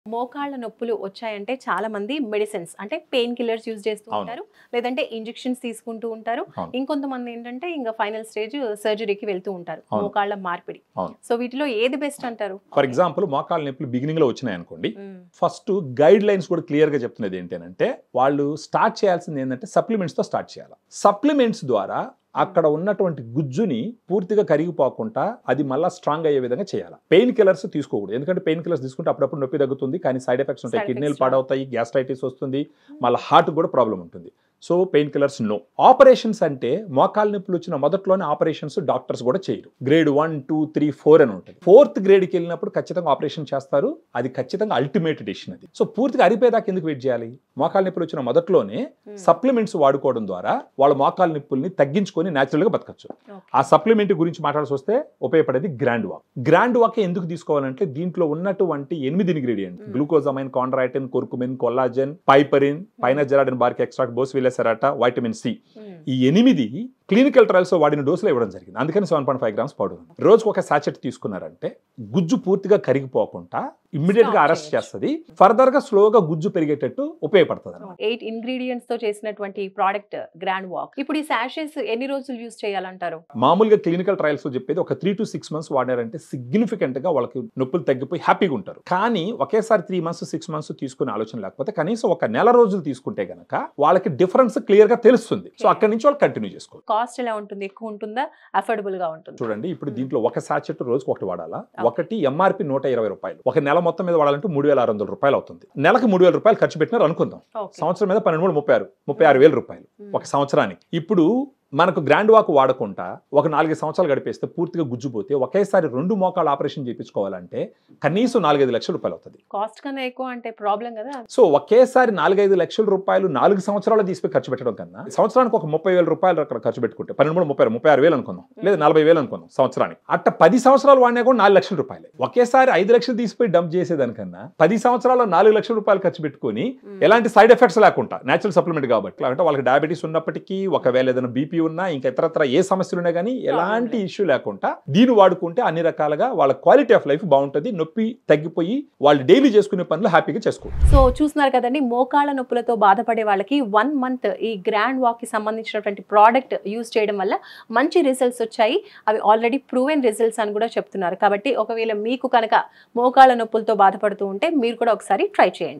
మోకాళ్ళ నొప్పులు వచ్చాయంటే చాలా మంది మెడిసిన్స్ అంటే పెయిన్ కిల్లర్స్ యూజ్ చేస్తూ ఉంటారు, లేదంటే ఇంజెక్షన్స్ తీసుకుంటూ ఉంటారు. ఇంకొంతమంది ఏంటంటే ఇంకా ఫైనల్ స్టేజ్ సర్జరీకి వెళ్తూ ఉంటారు, మోకాళ్ళ మార్పిడి. సో వీటిలో ఏది బెస్ట్ అంటారు? ఫర్ ఎగ్జాంపుల్ మోకాళ్ళ నొప్పులు బిగినింగ్ లో వచ్చినాయి అనుకోండి, ఫస్ట్ గైడ్ లైన్స్ కూడా క్లియర్ గా చెప్తున్నది ఏంటంటే వాళ్ళు స్టార్ట్ చేయాల్సింది ఏంటంటే సప్లిమెంట్స్ తో స్టార్ట్ చేయాలి. సప్లిమెంట్స్ ద్వారా అక్కడ ఉన్నటువంటి గుజ్జుని పూర్తిగా కరిగిపోకుండా అది మళ్ళీ స్ట్రాంగ్ అయ్యే విధంగా చేయాలి. పెయిన్ కిల్లర్స్ తీసుకోకూడదు, ఎందుకంటే పెయిన్ కిల్లర్స్ తీసుకుంటే అప్పుడప్పుడు నొప్పి తగ్గుతుంది, కానీ సైడ్ ఎఫెక్ట్స్ ఉంటాయి. కిడ్నీలు పాడవుతాయి, గ్యాస్ట్రైటిస్ వస్తుంది, మళ్ళీ హార్ట్ కూడా ప్రాబ్లం ఉంటుంది. So painkillers no. Operations అంటే మోకాళ్ళ నొప్పులు వచ్చిన మొదట్లోనే ఆపరేషన్స్ డాక్టర్స్ కూడా చేయరు. గ్రేడ్ 1, 2, 3, 4 అని ఉంటుంది. 4th గ్రేడ్కి వెళ్ళినప్పుడు ఖచ్చితంగా ఆపరేషన్ చేస్తారు. అది ఖచ్చితంగా అల్టిమేట్ డిసిషన్. అది సో పూర్తిగా అరిపోయేదాకా ఎందుకు వెయిట్ చేయాలి? మోకాళ్ళ నొప్పులు వచ్చిన మొదట్లోనే సప్లిమెంట్స్ వాడుకోవడం ద్వారా వాళ్ళ మోకాళ్ళ నొప్పుల్ని తగ్గించుకొని న్యాచురల్ గా బతకచ్చు. ఆ సప్లిమెంట్ గురించి మాట్లాడాల్సి వస్తే ఉపయోగపడేది గ్రాండ్ వాక్. గ్రాండ్ వాక్ ఎందుకు తీసుకోవాలంటే దీంట్లో ఉన్నటువంటి 8 ingredient, glucosamine, chondroitin, curcumin, collagen, piperine, పైనజెరాడిన్ bark extract, boswellia serrata, vitamin C, ఈ 8 క్లినికల్ ట్రయల్స్ వాడిన డోసులో ఇవ్వడం జరిగింది. అందుకని 7.5 grams పౌడర్. రోజుకు ఒక సాచెట్ తీసుకున్నారంటే గుజ్జు పూర్తిగా కరిగిపోకుండా ఇమ్మీడియట్ గా అరెస్ట్ చేస్తుంది. ఫర్దర్ గా స్లోగా గుజ్జు పెరిగేటట్టు ఉపయోగపడుతుంది. 8 ఇంగ్రీడియంట్స్ తో చేసినటువంటి ప్రోడక్ట్ గ్రాండ్ వాక్. ఇప్పుడు ఈ సాషెస్ ఎన్ని రోజులు యూజ్ చేయాలంటారు? మామూలుగా క్లినికల్ ట్రయల్స్ చెప్పేది ఒక 3 to 6 months వాడారంటే సిగ్నిఫికెంట్ గా వాళ్ళకి నొప్పులు తగ్గిపోయి హ్యాపీగా ఉంటారు. కానీ ఒకేసారి 3 months 6 months తీసుకునే ఆలోచన లేకపోతే కనీసం ఒక నెల రోజులు తీసుకుంటే గనక వాళ్ళకి డిఫరెన్స్ క్లియర్ గా తెలుస్తుంది. సో అక్కడి నుంచి వాళ్ళు కంటిన్యూ చేసుకోవాలి. కాస్ట్ ఎలా ఉంటుంది? ఎక్కువ ఉంటుందా, అఫోర్డబుల్ గా ఉంటుంది? చూడండి, ఇప్పుడు దీంట్లో ఒక సాచెట్ రోజుకు ఒకటి వాడాలా. ఒకటి ఎంఆర్పి 120 రూపాయలు. ఒక నెల మొత్తం మీద వాడాలంటే 3,600 రూపాయలు అవుతుంది. నెలకు 3,000 రూపాయలు ఖర్చు పెట్టినారు అనుకుందాం. సంవత్సరం మీద 36,000 రూపాయలు ఒక సంవత్సరానికి. ఇప్పుడు మనకు గ్రాండ్ వాక్ వాడకుండా ఒక 4 సంవత్సరాలు గడిపేస్తే పూర్తిగా గుజ్జుపోతే ఒకేసారి 2 మోకాళ్ళ ఆపరేషన్ చేయించుకోవాలంటే కనీసం 4-5 లక్షల రూపాయలు అవుతుంది. కాస్ట్ కన్నా ఎక్కువ అంటే ప్రాబ్లం కదా. సో ఒకేసారి 4-5 లక్షల రూపాయలు 4 సంవత్సరాలు తీసిపోయి ఖర్చు పెట్టడం కన్నా సంవత్సరానికి ఒక 30,000 రూపాయలు అక్కడ ఖర్చు పెట్టుకుంటే 36,000 అనుకుందాం, లేదా 40,000 అనుకుందాం సంవత్సరానికి. అట్ట 10 సంవత్సరాలు వాడినా కూడా 4 లక్షల రూపాయలు. ఒకేసారి 5 లక్షలు తీసిపోయి డంప్ చేసేదానికన్నా 10 సంవత్సరాల్లో 4 లక్షల రూపాయలు ఖర్చు పెట్టుకుని ఎలాంటి సైడ్ ఎఫెక్ట్స్ లేకుండా నేచురల్ సప్లిమెంట్ కాబట్టి, అంటే వాళ్ళకి డయాబెటీస్ ఉన్నప్పటికీ, ఒకవేళ ఏదైనా బీపీ ఉన్నా, ఇంకా ఇతరత్ర ఏ సమస్యలు ఉన్నా కానీ ఎలాంటి ఇష్యూ లేకుండా దీన్ని వాడుకుంటే అన్ని రకాలుగా వాళ్ళ క్వాలిటీ ఆఫ్ లైఫ్ బాగుంటుంది. నొప్పి తగ్గిపోయి వాళ్ళు డైలీ చేసుకునే పనులు హ్యాపీగా చేసుకోవాలి. సో చూస్తున్నారు కదండి, మోకాళ్ళ నొప్పులతో బాధపడే వాళ్ళకి 1 month ఈ గ్రాండ్ వాక్ కి సంబంధించినటువంటి ప్రోడక్ట్ యూజ్ చేయడం వల్ల మంచి రిజల్ట్స్ వచ్చాయి. అవి ఆల్రెడీ ప్రూవెన్ రిజల్ట్స్ అని కూడా చెప్తున్నారు. కాబట్టి ఒకవేళ మీకు కనుక మోకాళ్ళ నొప్పులతో బాధపడుతూ ఉంటే మీరు కూడా ఒకసారి ట్రై చేయండి.